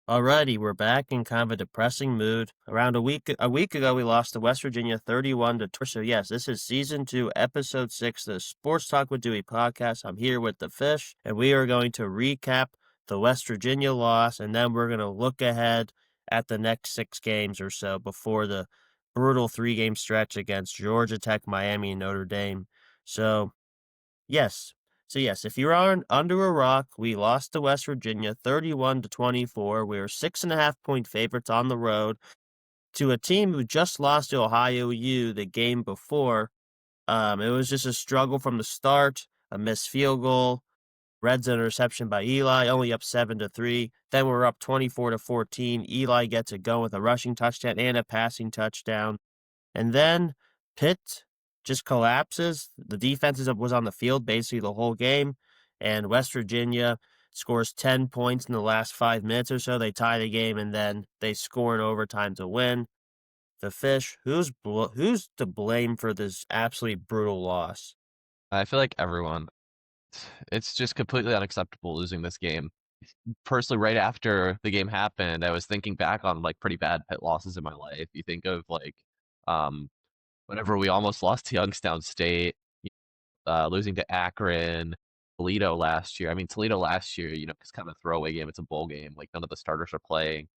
Alrighty, we're back in kind of a depressing mood. Around a week ago, we lost to West Virginia 31 to 2. So yes, this is season 2, episode 6, the Sports Talk with Duey podcast. I'm here with the Fish, and we are going to recap the West Virginia loss, and then we're going to look ahead at the next 6 games or so before the brutal 3-game stretch against Georgia Tech, Miami, and Notre Dame. So Yes. Yes, if you're under a rock, we lost to West Virginia 31 to 24. We were 6.5 point favorites on the road to a team who just lost to Ohio U the game before. It was just a struggle from the start, a missed field goal, red zone interception by Eli, only up 7-3. Then we're up 24 to 14. Eli gets it going with a rushing touchdown and a passing touchdown. And then Pitt just collapses. The defense was on the field basically the whole game, and West Virginia scores 10 points in the last 5 minutes or so. They tie the game, and then they score in overtime to win. The Fish, who's to blame for this absolutely brutal loss? I feel like everyone. It's just completely unacceptable losing this game. Personally, right after the game happened, I was thinking back on like pretty bad pit losses in my life. You think of like um whenever we almost lost to Youngstown State, losing to Akron, Toledo last year. I mean, Toledo last year, it's kind of a throwaway game. It's a bowl game. Like none of the starters are playing.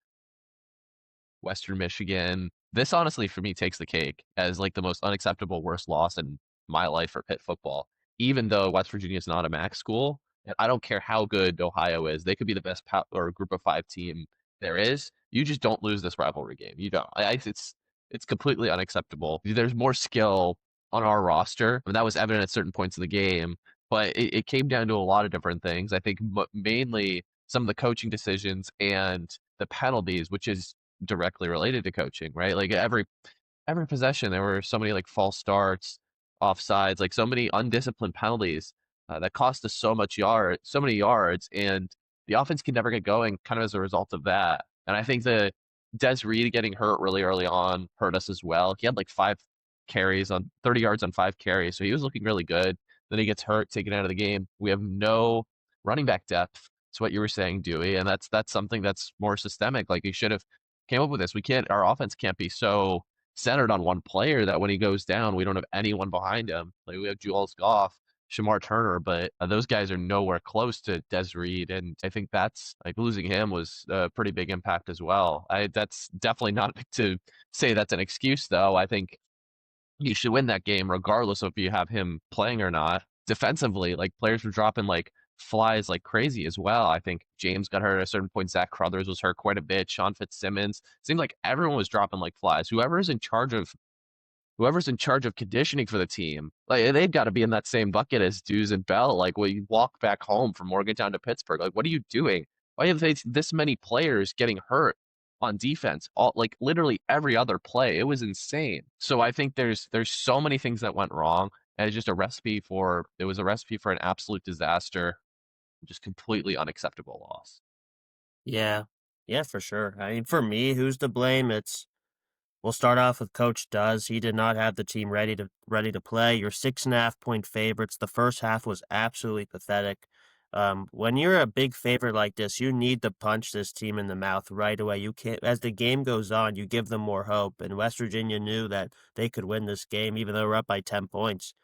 Western Michigan. This honestly for me takes the cake as like the most unacceptable worst loss in my life for Pitt football. Even though West Virginia is not a MAC school, and I don't care how good Ohio is, they could be the best or group of 5 team there is. You just don't lose this rivalry game. You don't. It's completely unacceptable. There's more skill on our roster, and that was evident at certain points of the game. But it came down to a lot of different things. I think mainly some of the coaching decisions and the penalties, which is directly related to coaching, right? Like every possession, there were so many like false starts, offsides, like so many undisciplined penalties that cost us so many yards, and the offense could never get going, kind of as a result of that. And I think the Des Reed getting hurt really early on hurt us as well. He had like 5 carries on 30 yards on 5 carries, so he was looking really good. Then he gets hurt, taken out of the game. We have no running back depth. It's what you were saying, Dewey, and that's something that's more systemic. Like he should have came up with this. Our offense can't be so centered on one player that when he goes down, we don't have anyone behind him. Like we have Jules Goff, Shamar Turner, but those guys are nowhere close to Des Reed, and I think that's like losing him was a pretty big impact as well. That's definitely not to say that's an excuse, though. I think you should win that game regardless of if you have him playing or not. Defensively, like players were dropping like flies like crazy as well. I think James got hurt at a certain point. Zach Crothers was hurt quite a bit. Sean Fitzsimmons. Seemed like everyone was dropping like flies. Whoever's in charge of conditioning for the team, like they've got to be in that same bucket as Duzz and Bell. Like when you walk back home from Morgantown to Pittsburgh, like what are you doing? Why have they this many players getting hurt on defense? All like literally every other play. It was insane. So I think there's so many things that went wrong. And it's just it was a recipe for an absolute disaster, just completely unacceptable loss. Yeah. Yeah, for sure. I mean, for me, who's to blame? We'll start off with Coach Duzz. He did not have the team ready to play. You're 6.5 point favorites. The first half was absolutely pathetic. When you're a big favorite like this, you need to punch this team in the mouth right away. You can't, as the game goes on, you give them more hope. And West Virginia knew that they could win this game, even though we're up by 10 points.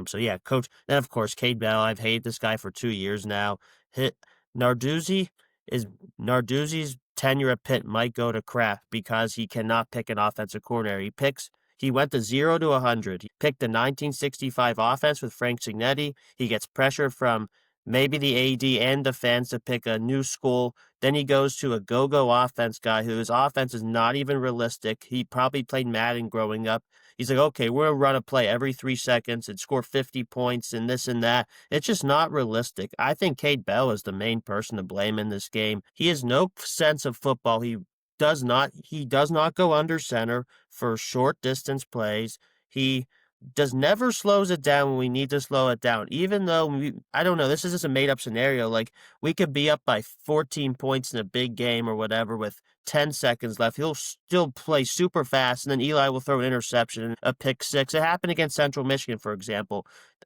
So yeah, Coach. Then of course, Cade Bell. I've hated this guy for 2 years now. Hit Narduzzi is Narduzzi's tenure at Pitt might go to crap because he cannot pick an offensive coordinator. He went to 0 to 100. He picked the 1965 offense with Frank Signetti. He gets pressure from maybe the AD and the fans to pick a new school. Then he goes to a go-go offense guy whose offense is not even realistic. He probably played Madden growing up. He's like, okay, we're going to run a play every 3 seconds and score 50 points and this and that. It's just not realistic. I think Cade Bell is the main person to blame in this game. He has no sense of football. He does not go under center for short distance plays. He does never slows it down when we need to slow it down. Even though I don't know, this is just a made up scenario. Like we could be up by 14 points in a big game or whatever with 10 seconds left. He'll still play super fast, and then Eli will throw an interception, a pick six. It happened against Central Michigan, for example.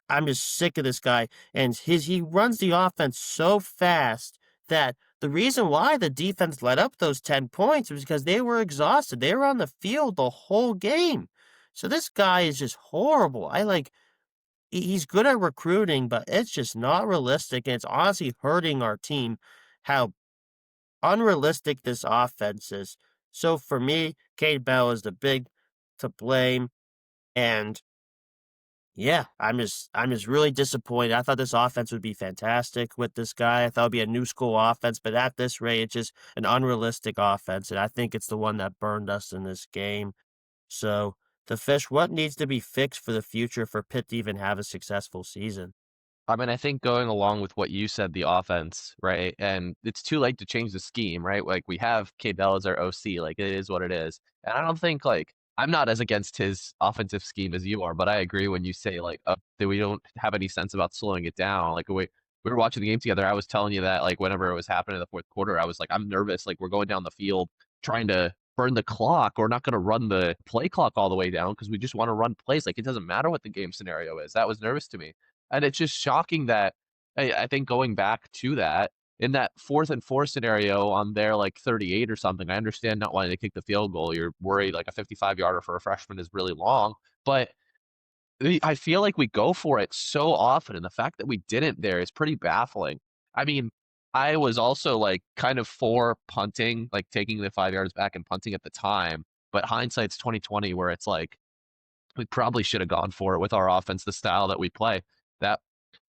I'm just sick of this guy, and he runs the offense so fast that the reason why the defense let up those 10 points was because they were exhausted. They were on the field the whole game. So this guy is just horrible. He's good at recruiting, but it's just not realistic, and it's honestly hurting our team how unrealistic this offense is. So for me, Cade Bell is the big to blame, and yeah, I'm just really disappointed. I thought this offense would be fantastic with this guy. I thought it'd be a new school offense, but at this rate, it's just an unrealistic offense, and I think it's the one that burned us in this game. So, the Fish, what needs to be fixed for the future for Pitt to even have a successful season? I mean, I think going along with what you said, the offense, right? And it's too late to change the scheme, right? Like we have K Bell as our OC, like it is what it is. And I don't think like I'm not as against his offensive scheme as you are, but I agree when you say like that we don't have any sense about slowing it down. Like we were watching the game together. I was telling you that like whenever it was happening in the fourth quarter, I was like, I'm nervous. Like we're going down the field trying to burn the clock. We're not going to run the play clock all the way down because we just want to run plays. Like it doesn't matter what the game scenario is. That was nervous to me. And it's just shocking that I think going back to that, in that 4th and 4 scenario on their like 38 or something, I understand not wanting to kick the field goal. You're worried like a 55-yarder for a freshman is really long, but I feel like we go for it so often, and the fact that we didn't there is pretty baffling. I mean, I was also like kind of for punting, like taking the 5 yards back and punting at the time, but hindsight's 2020 where it's like we probably should have gone for it with our offense, the style that we play. That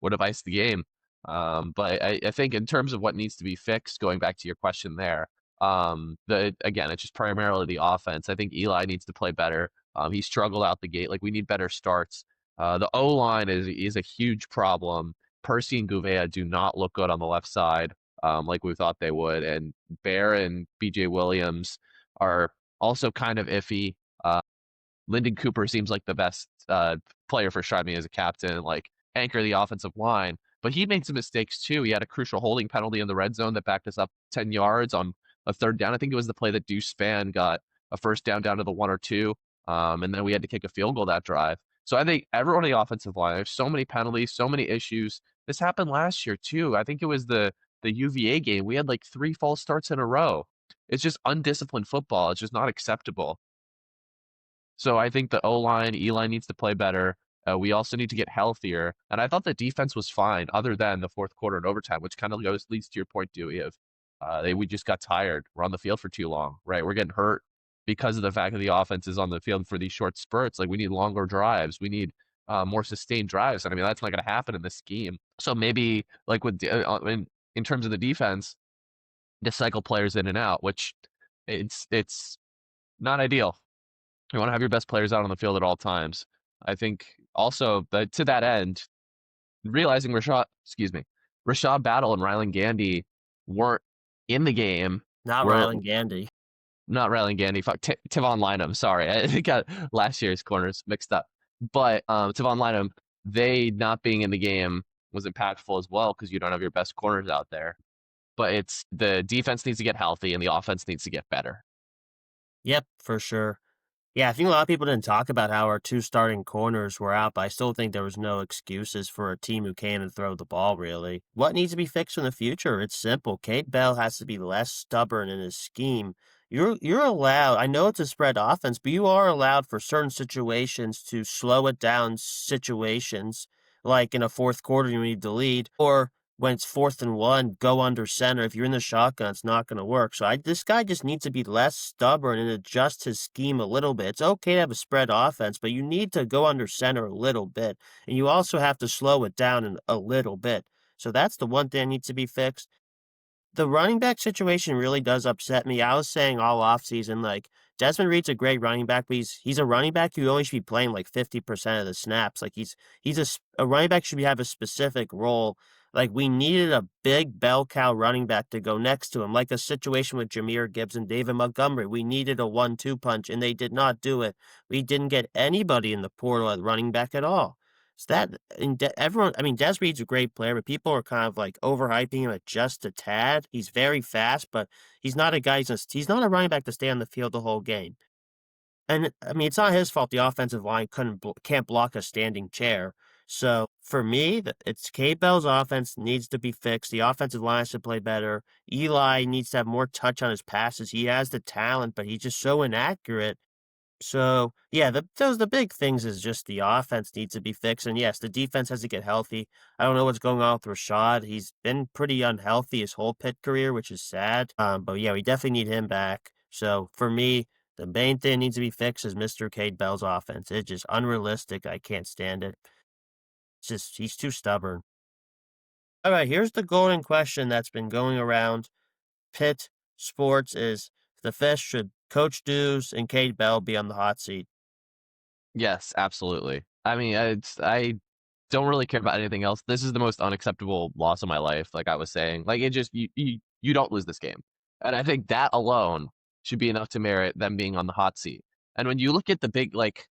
would have iced the game. But I think in terms of what needs to be fixed, going back to your question there, again, it's just primarily the offense. I think Eli needs to play better. He struggled out the gate. Like we need better starts. The O line is a huge problem. Percy and Gouveia do not look good on the left side, like we thought they would, and Bear and BJ Williams are also kind of iffy. Lyndon Cooper seems like the best player for Striving as a captain, like anchor the offensive line. But he made some mistakes too. He had a crucial holding penalty in the red zone that backed us up 10 yards on a 3rd down. I think it was the play that Deuce Spann got a 1st down to the 1 or 2. And then we had to kick a field goal that drive. So I think everyone on the offensive line, there's so many penalties, so many issues. This happened last year too. I think it was the UVA game. We had like 3 false starts in a row. It's just undisciplined football. It's just not acceptable. So I think the O-line, E-line needs to play better. We also need to get healthier. And I thought the defense was fine, other than the fourth quarter and overtime, which kind of leads to your point, Dewey, of we just got tired. We're on the field for too long, right? We're getting hurt because of the fact that the offense is on the field for these short spurts. Like we need longer drives. We need more sustained drives. And I mean, that's not going to happen in this scheme. So maybe like in terms of the defense, to cycle players in and out, which it's not ideal. You want to have your best players out on the field at all times. I think also that to that end, realizing Rashad Battle and Rylan Gandy weren't in the game. Not Were Rylan Gandy. not Rylan Gandy. Fuck Tivon Lineham. Sorry, I got last year's corners mixed up. But Tivon Lineham, they not being in the game was impactful as well because you don't have your best corners out there. But it's the defense needs to get healthy and the offense needs to get better. Yep, for sure. Yeah, I think a lot of people didn't talk about how our 2 starting corners were out, but I still think there was no excuses for a team who came and throw the ball, really. What needs to be fixed in the future? It's simple. Cade Bell has to be less stubborn in his scheme. You're allowed, I know it's a spread offense, but you are allowed for certain situations to slow it down situations, like in a fourth quarter you need to lead, or when it's 4th and 1, go under center. If you're in the shotgun, it's not going to work. So this guy just needs to be less stubborn and adjust his scheme a little bit. It's okay to have a spread offense, but you need to go under center a little bit. And you also have to slow it down a little bit. So that's the one thing that needs to be fixed. The running back situation really does upset me. I was saying all offseason, like, Desmond Reed's a great running back, but he's a running back who only should be playing like 50% of the snaps. Like, a running back should have a specific role. Like, we needed a big bell cow running back to go next to him, like a situation with Jahmyr Gibbs and David Montgomery. We needed a 1-2 punch, and they did not do it. We didn't get anybody in the portal at running back at all. So that and everyone, I mean, Des Reed's a great player, but people are kind of like overhyping him at just a tad. He's very fast, but he's not a guy. He's not a running back to stay on the field the whole game. And I mean, it's not his fault the offensive line can't block a standing chair. So for me, it's Kate Bell's offense needs to be fixed. The offensive line has to play better. Eli needs to have more touch on his passes. He has the talent, but he's just so inaccurate. So yeah, the big things is just the offense needs to be fixed, and yes, the defense has to get healthy. I don't know what's going on with Rashad. He's been pretty unhealthy his whole Pitt career, which is sad. But yeah, we definitely need him back. So for me, the main thing needs to be fixed is Mr. Cade Bell's offense. It's just unrealistic. I can't stand it. It's just he's too stubborn. All right, here's the golden question that's been going around Pitt sports is the Fish should Coach Duzz and Cade Bell be on the hot seat? Yes, absolutely. I mean, I don't really care about anything else. This is the most unacceptable loss of my life, like I was saying. Like it just you don't lose this game. And I think that alone should be enough to merit them being on the hot seat. And when you look at the big like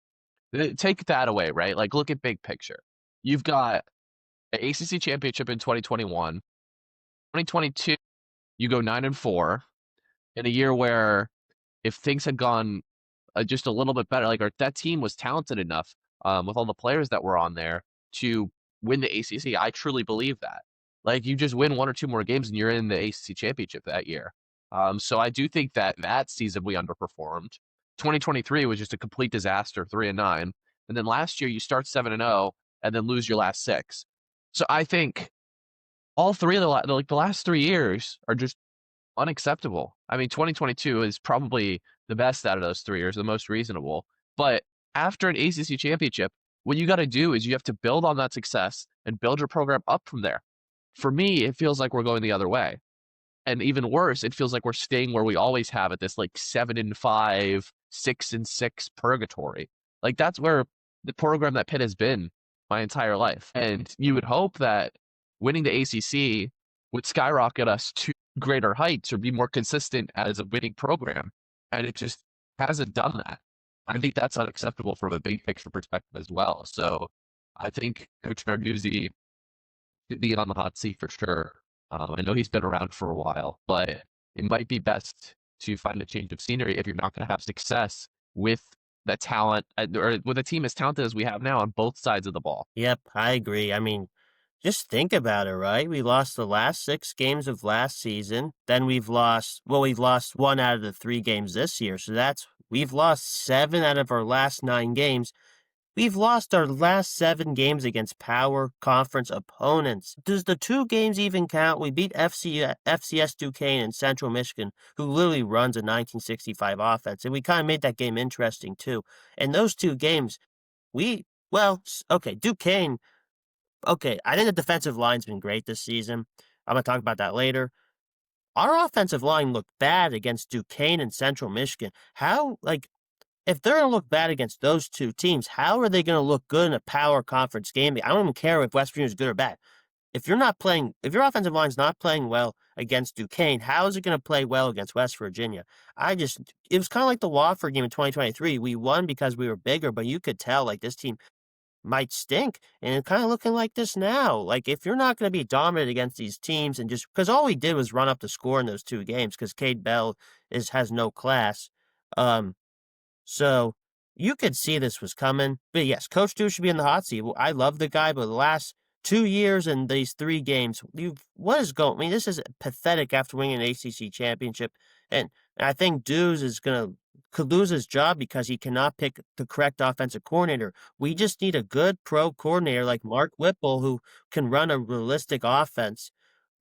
take that away, right? Like look at big picture. You've got an ACC championship in 2021. 2022, you go 9-4 in a year where if things had gone just a little bit better. Like that team was talented enough with all the players that were on there to win the ACC. I truly believe that. Like you just win one or two more games and you're in the ACC championship that year. So I do think that that season we underperformed. 2023 was just a complete disaster, 3-9, and then last year you start 7-0 and then lose your last six. So I think all three of the last 3 years are just unacceptable. I mean, 2022 is probably the best out of those 3 years, the most reasonable. But after an ACC championship, what you got to do is you have to build on that success and build your program up from there. For me, it feels like we're going the other way. And even worse, it feels like we're staying where we always have at this like 7-5, 6-6 purgatory. Like that's where the program that Pitt has been my entire life. And you would hope that winning the ACC would skyrocket us to greater heights or be more consistent as a winning program. And it just hasn't done that. I think that's unacceptable from a big picture perspective as well. So I think Coach Narduzzi should be on the hot seat for sure. I know he's been around for a while, but it might be best to find a change of scenery if you're not going to have success with the talent or with a team as talented as we have now on both sides of the ball. Yep, I agree. I mean, just think about it, right? We lost the last 6 games of last season, then we've lost 1 out of the 3 games this year, so we've lost 7 out of our last 9 games. We've lost our last 7 games against power conference opponents. Does the 2 games even count? We beat FCS Duquesne and Central Michigan, who literally runs a 1965 offense, and we kinda made that game interesting too. And those 2 games, okay, Duquesne. Okay, I think the defensive line's been great this season. I'm gonna talk about that later. Our offensive line looked bad against Duquesne and Central Michigan. If they're gonna look bad against those 2 teams, how are they gonna look good in a power conference game? I don't even care if West Virginia's good or bad. If your offensive line's not playing well against Duquesne, how is it gonna play well against West Virginia? It was kinda like the Wofford game in 2023. We won because we were bigger, but you could tell, like, this team might stink, and it's kinda looking like this now. Like, if you're not gonna be dominant against these teams and just because all we did was run up the score in those 2 games because Cade Bell has no class, um so, you could see this was coming, but yes, Coach Doo should be in the hot seat. I love the guy, but the last 2 years and these 3 games, I mean, this is pathetic after winning an ACC championship, and I think could lose his job because he cannot pick the correct offensive coordinator. We just need a good pro coordinator like Mark Whipple who can run a realistic offense.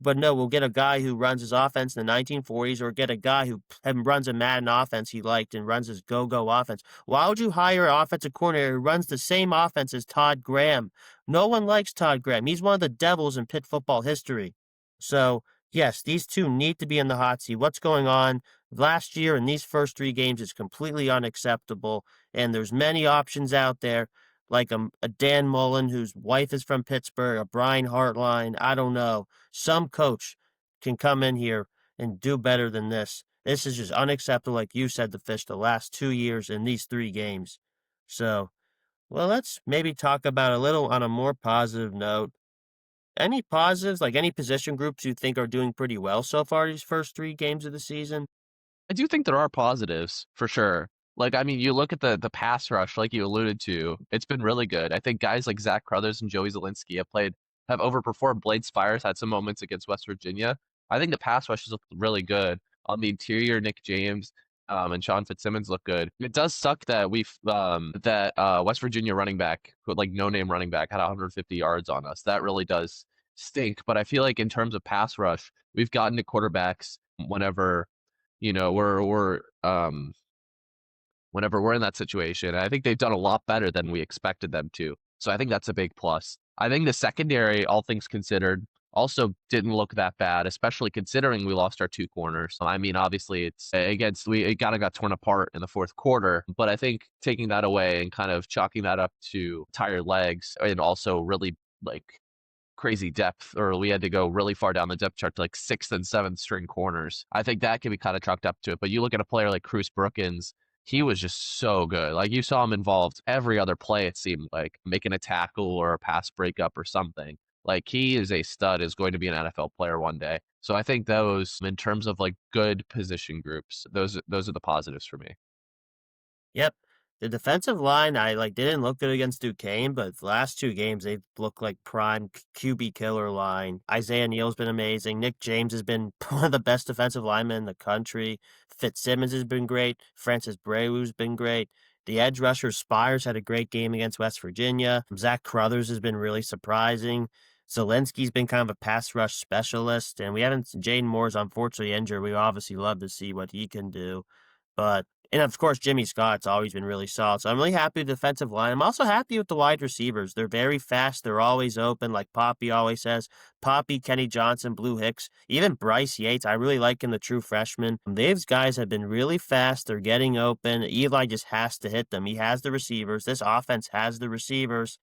But no, we'll get a guy who runs his offense in the 1940s or get a guy who runs a Madden offense he liked and runs his go-go offense. Why would you hire an offensive coordinator who runs the same offense as Todd Graham? No one likes Todd Graham. He's one of the devils in Pitt football history. So, yes, these 2 need to be in the hot seat. What's going on last year in these first 3 games is completely unacceptable, and there's many options out there like a Dan Mullen whose wife is from Pittsburgh, a Brian Hartline, I don't know. Some coach can come in here and do better than this. This is just unacceptable, like you said, the Fish, the last 2 years in these 3 games. So, well, let's maybe talk about a little on a more positive note. Any positives, like any position groups you think are doing pretty well so far these first 3 games of the season? I do think there are positives for sure. Like, I mean, you look at the pass rush, like you alluded to, it's been really good. I think guys like Zach Crothers and Joey Zielinski have overperformed. Blade Spires had some moments against West Virginia. I think the pass rush has looked really good. On the interior, Nick James and Sean Fitzsimmons look good. It does suck that West Virginia running back, like no name running back, had 150 yards on us. That really does stink. But I feel like in terms of pass rush, we've gotten to quarterbacks whenever whenever we're in that situation. I think they've done a lot better than we expected them to. So I think that's a big plus. I think the secondary, all things considered, also didn't look that bad, especially considering we lost our two corners. I mean, obviously it kind of got torn apart in the fourth quarter, but I think taking that away and kind of chalking that up to tired legs and also really like crazy depth, or we had to go really far down the depth chart to like sixth and seventh string corners. I think that can be kind of chalked up to it. But you look at a player like Cruz Brookins, he was just so good. Like you saw him involved every other play, it seemed like making a tackle or a pass breakup or something. Like he is a stud, is going to be an NFL player one day. So I think those, in terms of like good position groups, those are the positives for me. Yep. The defensive line, I like didn't look good against Duquesne, but the last two games they've looked like prime QB killer line. Isaiah Neal's been amazing. Nick James has been one of the best defensive linemen in the country. Fitzsimmons has been great. Francis Brew's been great. The edge rusher Spires had a great game against West Virginia. Zach Crothers has been really surprising. Zelensky's been kind of a pass rush specialist, and we haven't. Jaden Moore's unfortunately injured. We obviously love to see what he can do, but and of course, Jimmy Scott's always been really solid. So I'm really happy with the defensive line. I'm also happy with the wide receivers. They're very fast. They're always open, like Poppy always says. Poppy, Kenny Johnson, Blue Hicks, even Bryce Yates. I really like him, the true freshman. These guys have been really fast. They're getting open. Eli just has to hit them. He has the receivers. This offense has the receivers.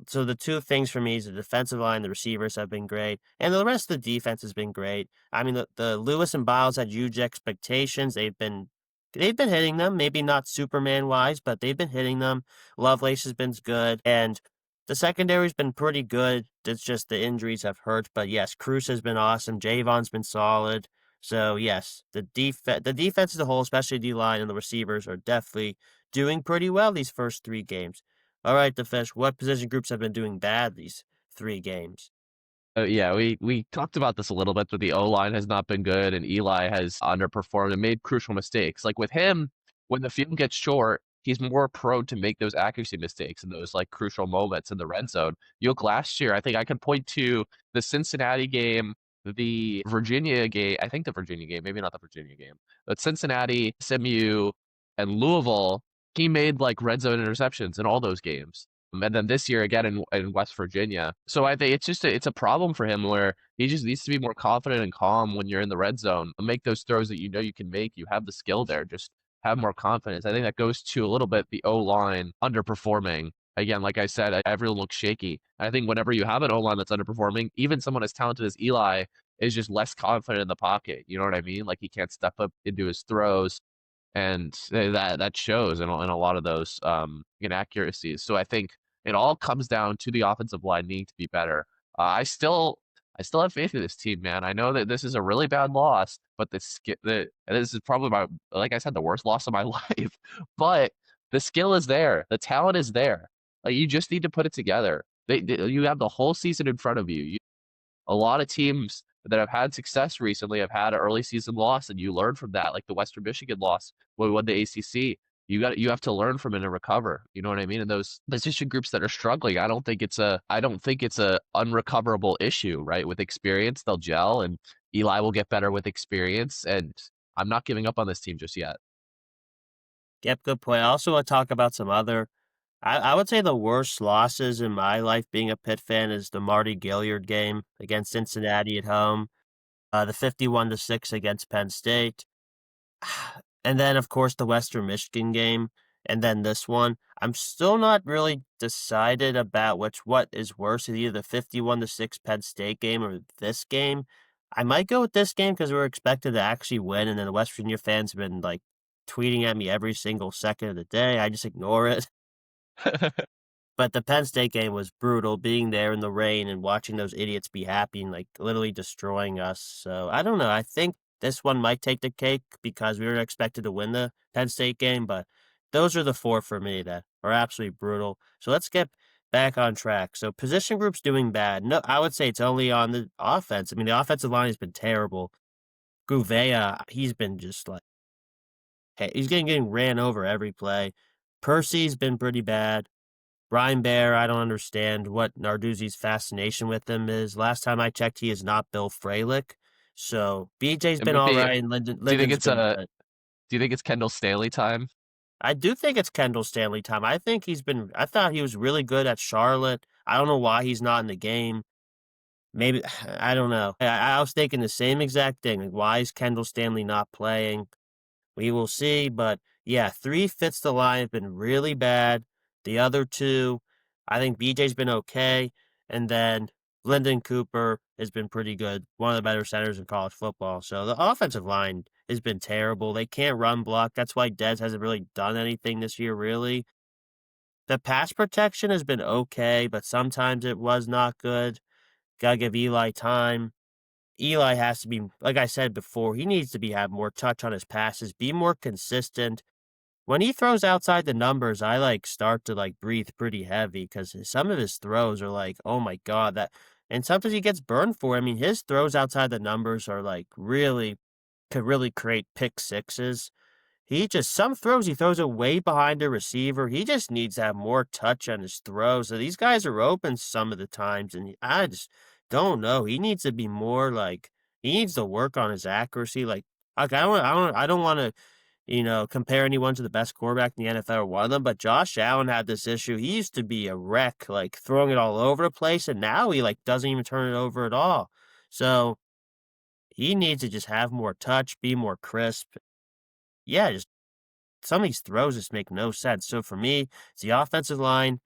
So the two things for me is the defensive line, the receivers have been great, and the rest of the defense has been great. I mean, the Lewis and Biles had huge expectations. They've been hitting them, maybe not Superman wise, but they've been hitting them. Lovelace has been good, and the secondary's been pretty good. It's just the injuries have hurt. But yes, Cruz has been awesome. Javon's been solid. So yes, the defense as a whole, especially D line and the receivers, are definitely doing pretty well these first three games. All right, the fish. What position groups have been doing bad these three games? Yeah, we talked about this a little bit, but the O line has not been good, and Eli has underperformed and made crucial mistakes. Like with him, when the field gets short, he's more prone to make those accuracy mistakes in those like crucial moments in the red zone. You look last year, I think I could point to the Cincinnati game, the Virginia game. I think the Virginia game, maybe not the Virginia game, but Cincinnati, SMU, and Louisville. He made like red zone interceptions in all those games, and then this year again in West Virginia. So I think it's a problem for him where he just needs to be more confident and calm when you're in the red zone. Make those throws that you know you can make. You have the skill there. Just have more confidence. I think that goes to a little bit the O line underperforming. Again, like I said, everyone looks shaky. I think whenever you have an O line that's underperforming, even someone as talented as Eli is just less confident in the pocket. You know what I mean? Like he can't step up into his throws, and that shows in a lot of those inaccuracies. So I think it all comes down to the offensive line needing to be better. I still have faith in this team, man. I know that this is a really bad loss, but this is probably like I said, the worst loss of my life. But the skill is there, the talent is there. Like you just need to put it together. You have the whole season in front of you. A lot of teams that have had success recently have had an early season loss, and you learn from that, like the Western Michigan loss when we won the ACC. You have to learn from it and recover. You know what I mean? And those position groups that are struggling, I don't think it's a unrecoverable issue, right? With experience, they'll gel, and Eli will get better with experience. And I'm not giving up on this team just yet. Yep, good point. I also want to talk about some other. I would say the worst losses in my life being a Pitt fan is the Marty Gilliard game against Cincinnati at home, the 51-6 against Penn State. And then, of course, the Western Michigan game, and then this one. I'm still not really decided about what is worse, either the 51-6 Penn State game or this game. I might go with this game because we're expected to actually win, and then the West Virginia fans have been like tweeting at me every single second of the day. I just ignore it. But the Penn State game was brutal, being there in the rain and watching those idiots be happy and like literally destroying us. So I don't know. I think This one might take the cake because we were expected to win the Penn State game, but those are the 4 for me that are absolutely brutal. So let's get back on track. So position groups doing bad. No, I would say it's only on the offense. I mean, the offensive line has been terrible. Gouveia, he's been just like, hey, he's getting ran over every play. Percy's been pretty bad. Brian Bear, I don't understand what Narduzzi's fascination with him is. Last time I checked, he is not Bill Fralick. So BJ's It been might all be. right, and Do you think Linden's it's been good. Do you think it's Kendall Staley time? I do think it's Kendall Stanley time. I thought he was really good at Charlotte. I don't know why he's not in the game. Maybe, I don't know. I was thinking the same exact thing. Like, why is Kendall Stanley not playing? We will see, but yeah, 3 fits the line have been really bad. The other 2, I think BJ's been okay, and then Lyndon Cooper has been pretty good, one of the better centers in college football. So the offensive line has been terrible. They can't run block. That's why Dez hasn't really done anything this year, really. The pass protection has been okay, but sometimes it was not good. Gotta give Eli time. Eli has to be, like I said before, he needs to have more touch on his passes, be more consistent. When he throws outside the numbers, I like start to like breathe pretty heavy because some of his throws are like, oh my God, that, and sometimes he gets burned for it. I mean, his throws outside the numbers are like really, could really create pick sixes. He just, some throws, he throws it way behind the receiver. He just needs to have more touch on his throws. So these guys are open some of the times, and I just don't know. He needs to be more like, he needs to work on his accuracy. Like I don't want to, compare anyone to the best quarterback in the NFL or one of them, but Josh Allen had this issue. He used to be a wreck, like throwing it all over the place, and now he like doesn't even turn it over at all. So he needs to just have more touch, be more crisp. Yeah, just some of these throws just make no sense. So for me, it's the offensive line,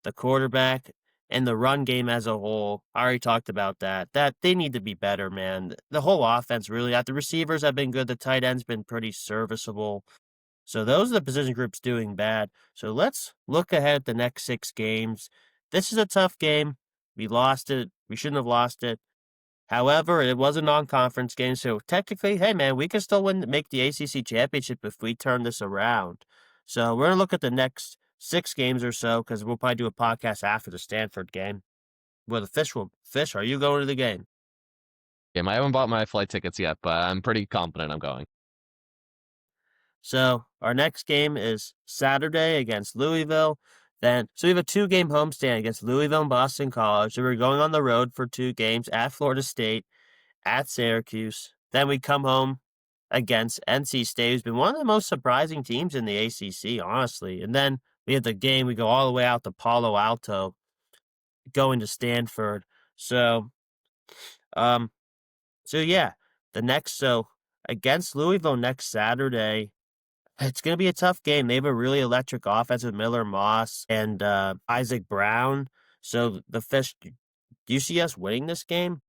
the quarterback, and the run game as a whole. I already talked about that. That they need to be better, man. The whole offense really. The receivers have been good. The tight end's been pretty serviceable. So those are the position groups doing bad. So let's look ahead at the next 6 games. This is a tough game. We lost it. We shouldn't have lost it. However, it was a non-conference game, so technically, hey man, we can still make the ACC championship if we turn this around. So we're gonna look at the next 6 games or so because we'll probably do a podcast after the Stanford game. Where the fish will fish. Are you going to the game? I haven't bought my flight tickets yet, but I'm pretty confident I'm going. So our next game is Saturday against Louisville. So we have a 2-game homestand against Louisville and Boston College. So we're going on the road for 2 games at Florida State, at Syracuse. Then we come home against NC State, who's been one of the most surprising teams in the ACC, honestly. And then we have the game, we go all the way out to Palo Alto, going to Stanford. So, um, so yeah, so against Louisville next Saturday, it's going to be a tough game. They have a really electric offense with Miller Moss and Isaac Brown. So the Fish, do you see us winning this game?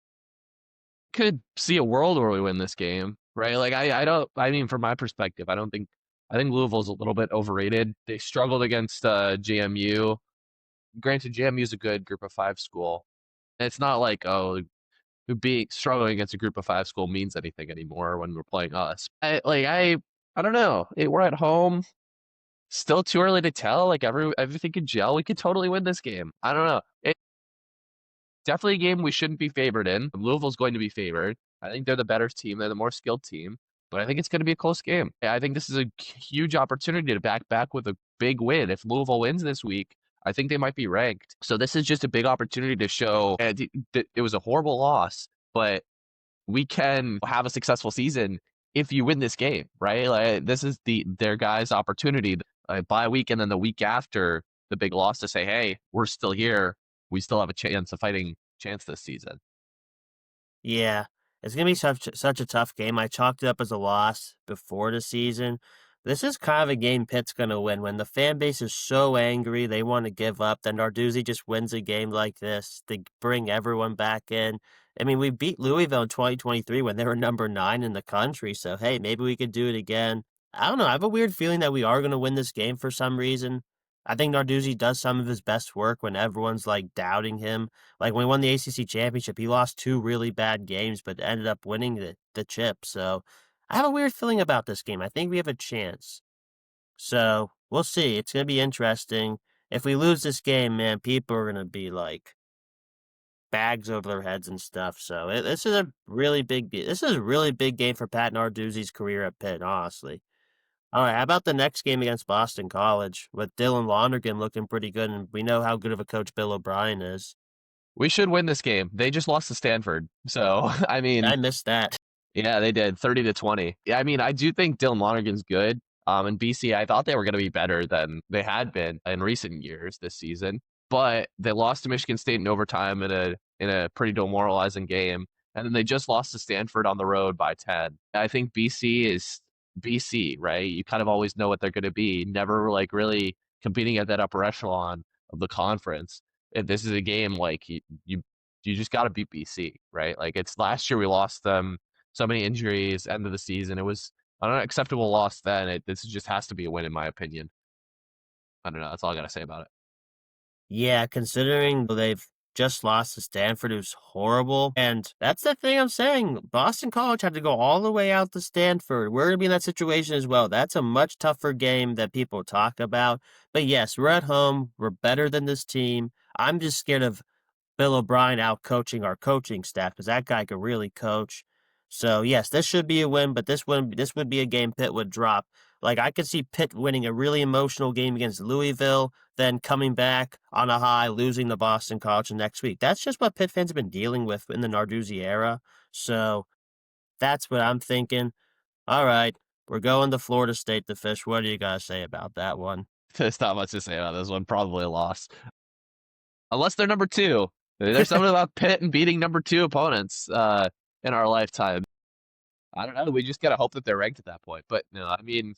Could see a world where we win this game, right? Like I don't. I mean, from my perspective, I think Louisville's a little bit overrated. They struggled against JMU. Granted, JMU is a good Group of Five school. And it's not like being struggling against a Group of Five school means anything anymore when we're playing us. I don't know. We're at home. Still too early to tell. Like everything could gel. We could totally win this game. I don't know. It's definitely a game we shouldn't be favored in. Louisville's going to be favored. I think they're the better team. They're the more skilled team. But I think it's going to be a close game. I think this is a huge opportunity to back with a big win. If Louisville wins this week, I think they might be ranked. So this is just a big opportunity to show that it was a horrible loss, but we can have a successful season if you win this game, right? Like this is their guys' opportunity. Bye week and then the week after the big loss to say, hey, we're still here. We still have a chance of fighting chance this season. Yeah, it's gonna be such a tough game. I chalked it up as a loss before the season. This is kind of a game Pitt's gonna win when the fan base is so angry they want to give up. Then Narduzzi just wins a game like this to bring everyone back in. I mean, we beat Louisville in 2023 when they were number 9 in the country. So hey, maybe we could do it again. I don't know. I have a weird feeling that we are gonna win this game for some reason. I think Narduzzi does some of his best work when everyone's, like, doubting him. Like, when he won the ACC championship, he lost 2 really bad games, but ended up winning the chip, so I have a weird feeling about this game. I think we have a chance. So, we'll see. It's gonna be interesting. If we lose this game, man, people are gonna be, like, bags over their heads and stuff, so this is a really this is a really big game for Pat Narduzzi's career at Pitt, honestly. Alright, how about the next game against Boston College with Dylan Lonergan looking pretty good, and we know how good of a coach Bill O'Brien is. We should win this game. They just lost to Stanford. So, I mean, I missed that. yeah, they did 30-20. Yeah, I mean, I do think Dylan Lonergan's good. And BC, I thought they were going to be better than they had been in recent years this season, but they lost to Michigan State in overtime in a pretty demoralizing game, and then they just lost to Stanford on the road by 10. I think BC is BC, right? You kind of always know what they're going to be, never like really competing at that upper echelon of the conference. If this is a game like you just got to beat BC, right? Like it's last year we lost them, so many injuries, end of the season. It was an unacceptable loss then. This just has to be a win, in my opinion. I don't know. That's all I got to say about it. Yeah, considering they've just lost to Stanford, it was horrible, and that's the thing I'm saying. Boston College had to go all the way out to Stanford. We're gonna be in that situation as well. That's a much tougher game that people talk about. But yes, we're at home. We're better than this team. I'm just scared of Bill O'Brien out coaching our coaching staff because that guy could really coach. So yes, this should be a win, but this would be a game Pitt would drop. Like I could see Pitt winning a really emotional game against Louisville, then coming back on a high, losing to Boston College the next week. That's just what Pitt fans have been dealing with in the Narduzzi era. So that's what I'm thinking. All right, we're going to Florida State to fish. What do you guys say about that one? There's not much to say about this one. Probably a loss, unless they're number two. There's something about Pitt and beating number two opponents in our lifetime. I don't know. We just gotta hope that they're ranked at that point. But no, I mean,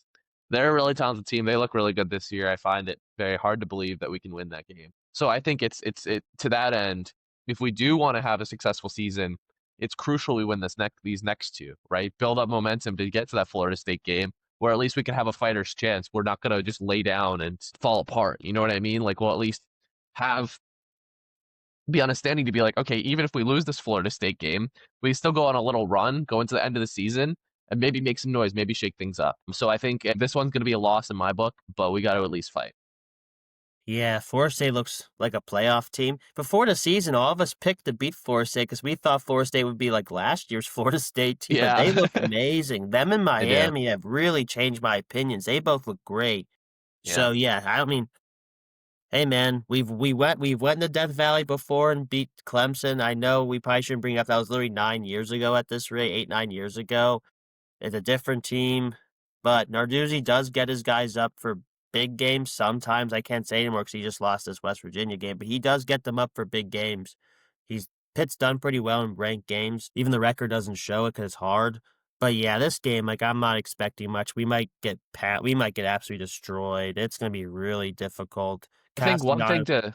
they're a really talented team. They look really good this year. I find it very hard to believe that we can win that game. So I think it to that end. If we do want to have a successful season, it's crucial we win these next two, right? Build up momentum to get to that Florida State game, where at least we can have a fighter's chance. We're not gonna just lay down and fall apart. You know what I mean? Like we'll at least have be on a standing to be like, okay, even if we lose this Florida State game, we still go on a little run, go into the end of the season, and maybe make some noise, maybe shake things up. So I think this one's going to be a loss in my book, but we got to at least fight. Yeah, Florida State looks like a playoff team. Before the season, all of us picked to beat Florida State because we thought Florida State would be like last year's Florida State team, but Yeah, they look amazing. Them and I do. Miami have really changed my opinions. They both look great. Yeah. So yeah, I mean, hey man, we went to Death Valley before and beat Clemson. I know we probably shouldn't bring it up. That was literally 9 years ago at this rate, 8, 9 years ago. It's a different team, but Narduzzi does get his guys up for big games sometimes. I can't say anymore because he just lost this West Virginia game, but he does get them up for big games. He's Pitt's done pretty well in ranked games. Even the record doesn't show it because it's hard. But yeah, this game, like I'm not expecting much. We might get absolutely destroyed. It's gonna be really difficult. I think one thing Castellanos, to,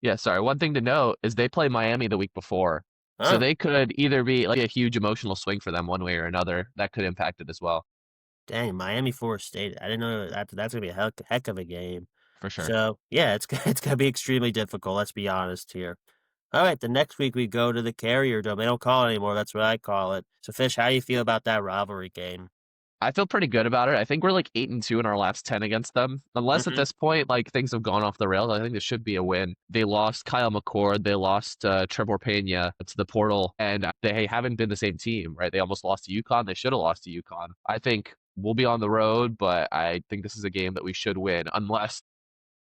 yeah, sorry, one thing to note is they play Miami the week before. So oh they could either be like a huge emotional swing for them one way or another. That could impact it as well, dang, Miami Florida State. I didn't know that's gonna be a heck of a game. for sure. So yeah, it's gonna be extremely difficult. Let's be honest here. All right, the next week we go to the Carrier Dome. They don't call it anymore. That's what I call it. So, Fish, how do you feel about that rivalry game? I feel pretty good about it. I think we're like 8-2 in our last 10 against them. Unless at Mhm. this point, like things have gone off the rails, I think this should be a win. They lost Kyle McCord, they lost Trevor Pena to the portal, and they haven't been the same team, right? They almost lost to UConn. They should have lost to UConn. I think we'll be on the road, but I think this is a game that we should win, unless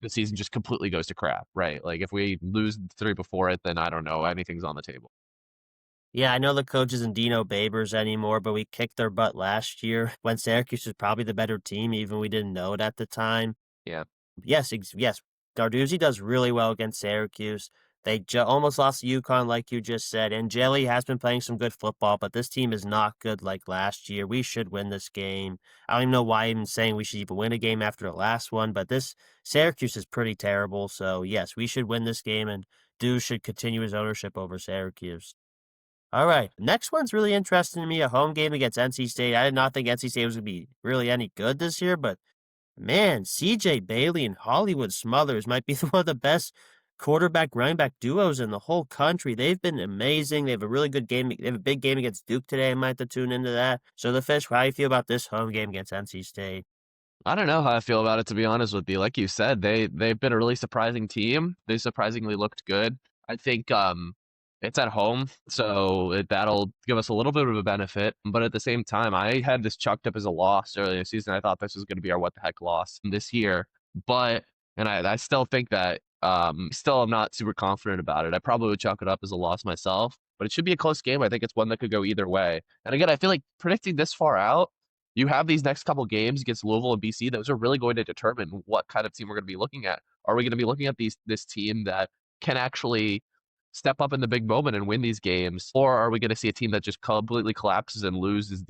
the season just completely goes to crap, right? Like if we lose three before it, then I don't know. Anything's on the table. Yeah, I know the coach isn't Dino Babers anymore, but we kicked their butt last year when Syracuse was probably the better team, even we didn't know it at the time. Yeah. Yes, Darduzzi does really well against Syracuse. They almost lost to UConn, like you just said, and Jelly has been playing some good football, but this team is not good like last year. We should win this game. I don't even know why I'm saying we should even win a game after the last one, but this Syracuse is pretty terrible. So yes, we should win this game, and Duzz should continue his ownership over Syracuse. All right, next one's really interesting to me. A home game against NC State. I did not think NC State was going to be really any good this year, but Man, CJ Bailey and Hollywood Smothers might be one of the best quarterback running back duos in the whole country. They've been amazing. They have a really good game. They have a big game against Duke today. I might have to tune into that. So the Fish, how do you feel about this home game against NC State? I don't know how I feel about it, to be honest with you. Like you said, they've been a really surprising team. They surprisingly looked good. I think it's at home, so that'll give us a little bit of a benefit. But at the same time, I had this chalked up as a loss earlier this season. I thought this was going to be our what the heck loss this year, but and I still think that still I'm not super confident about it. I probably would chalk it up as a loss myself, but it should be a close game. I think it's one that could go either way. And again, I feel like predicting this far out, you have these next couple games against Louisville and BC. Those are really going to determine what kind of team we're going to be looking at. Are we going to be looking at this team that can actually step up in the big moment and win these games, or are we going to see a team that just completely collapses and loses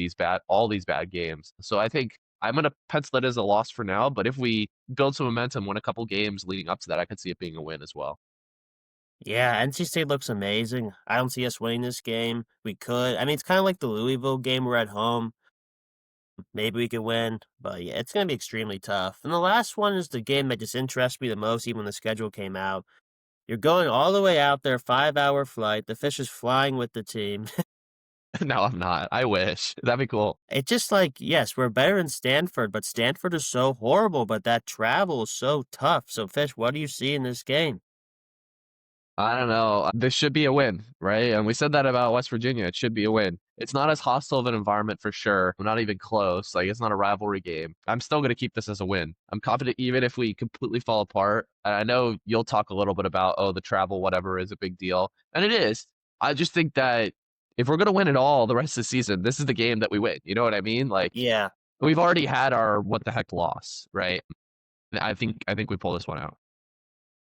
all these bad games? So I think I'm going to pencil it as a loss for now. But if we build some momentum, win a couple games leading up to that, I could see it being a win as well. Yeah, NC State looks amazing. I don't see us winning this game. We could. I mean, it's kind of like the Louisville game. We're at home. Maybe we could win, but yeah, it's going to be extremely tough. And the last one is the game that just interests me the most, even when the schedule came out. You're going all the way out there, 5-hour flight. The Fish is flying with the team. No, I'm not. I wish. That'd be cool. It's just like, yes, we're better in Stanford, but Stanford is so horrible, but that travel is so tough. So, Fish, what do you see in this game? I don't know. This should be a win, right? And we said that about West Virginia. It should be a win. It's not as hostile of an environment for sure. I'm not even close. Like, it's not a rivalry game. I'm still going to keep this as a win. I'm confident even if we completely fall apart. And I know you'll talk a little bit about, oh, the travel, whatever, is a big deal. And it is. I just think that if we're going to win it all the rest of the season, this is the game that we win. You know what I mean? Like, Yeah. we've already had our what the heck loss, right? I think we pull this one out.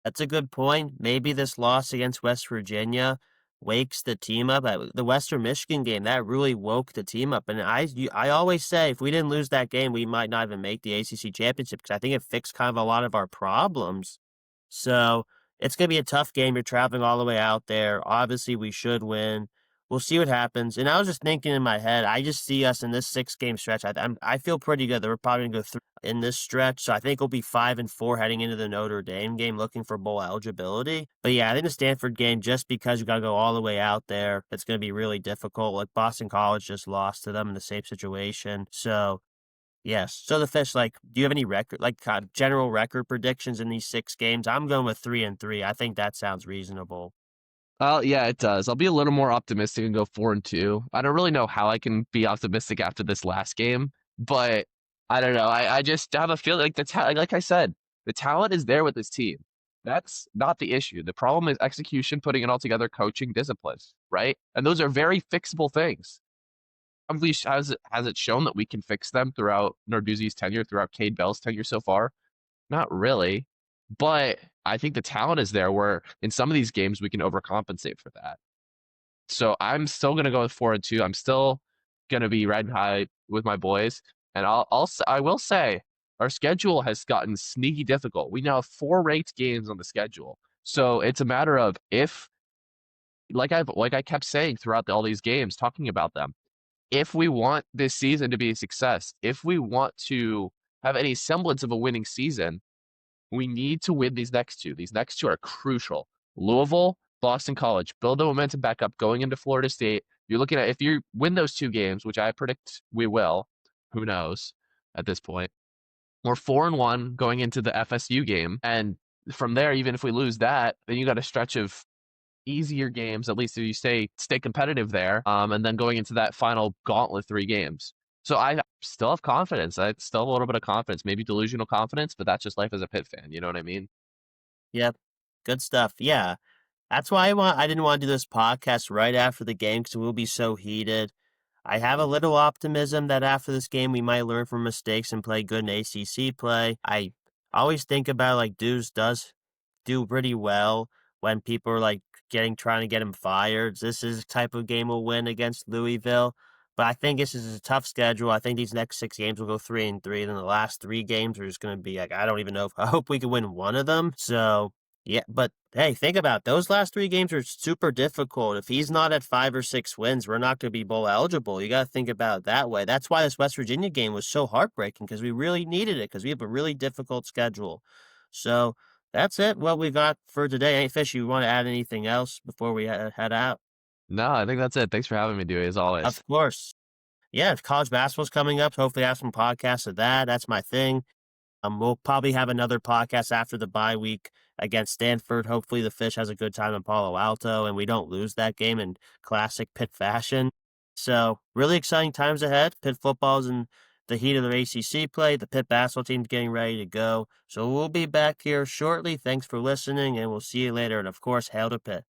That's a good point. Maybe this loss against West Virginia wakes the team up. The Western Michigan game, that really woke the team up. And I always say if we didn't lose that game, we might not even make the ACC championship because I think it fixed kind of a lot of our problems. So it's going to be a tough game. You're traveling all the way out there. Obviously, we should win. We'll see what happens. And I was just thinking in my head, I just see us in this 6-game stretch. I feel pretty good that we're probably going to go through in this stretch. So I think we'll be 5-4 heading into the Notre Dame game, looking for bowl eligibility. But yeah, I think the Stanford game, just because you got to go all the way out there, it's going to be really difficult. Like Boston College just lost to them in the same situation. So yes. So the Fish, like, do you have any record, like general record predictions in these 6 games? I'm going with 3-3. I think that sounds reasonable. Yeah, it does. I'll be a little more optimistic and go 4-2. I don't really know how I can be optimistic after this last game, but I don't know. I just have a feeling like like I said, the talent is there with this team. That's not the issue. The problem is execution, putting it all together, coaching, discipline, right? And those are very fixable things. Has it shown that we can fix them throughout Narduzzi's tenure, throughout Cade Bell's tenure so far? Not really. But I think the talent is there where in some of these games we can overcompensate for that. So I'm still gonna go with 4-2. I'm still gonna be red high with my boys. And I will say our schedule has gotten sneaky difficult. We now have 4 ranked games on the schedule. So it's a matter of if like I kept saying throughout all these games, talking about them, if we want this season to be a success, if we want to have any semblance of a winning season, we need to win these next two. These next two are crucial. Louisville, Boston College, build the momentum back up going into Florida State. You're looking at if you win those 2 games, which I predict we will, who knows at this point. We're 4-1 going into the FSU game. And from there, even if we lose that, then you got a stretch of easier games, at least if you stay competitive there, and then going into that final gauntlet 3 games. So I still have confidence. I still have a little bit of confidence, maybe delusional confidence, but that's just life as a Pitt fan. You know what I mean? Yep. Good stuff. Yeah. That's why I didn't want to do this podcast right after the game because we'll be so heated. I have a little optimism that after this game we might learn from mistakes and play good in ACC play. I always think about like Duzz does do pretty well when people are like trying to get him fired. This is the type of game we'll win against Louisville. But I think this is a tough schedule. I think these next 6 games will go 3-3. Then the last 3 games are just going to be like I don't even know if I hope we can win one of them. So Yeah, but hey, think about it. Those last 3 games are super difficult. If he's not at 5 or 6 wins, we're not gonna be bowl eligible. You gotta think about it that way. That's why this West Virginia game was so heartbreaking because we really needed it because we have a really difficult schedule. So, that's it, what we got for today. Hey, Fish, you wanna add anything else before we head out? No, I think that's it. Thanks for having me, Dewey, as always. Of course. Yeah, college basketball's coming up. Hopefully, have some podcasts of that. That's my thing. We'll probably have another podcast after the bye week against Stanford. Hopefully, the Fish has a good time in Palo Alto and we don't lose that game in classic Pitt fashion. So, really exciting times ahead. Pitt football's in the heat of their ACC play. The Pitt basketball team's getting ready to go. So, we'll be back here shortly. Thanks for listening, and we'll see you later. And of course, hail to Pitt.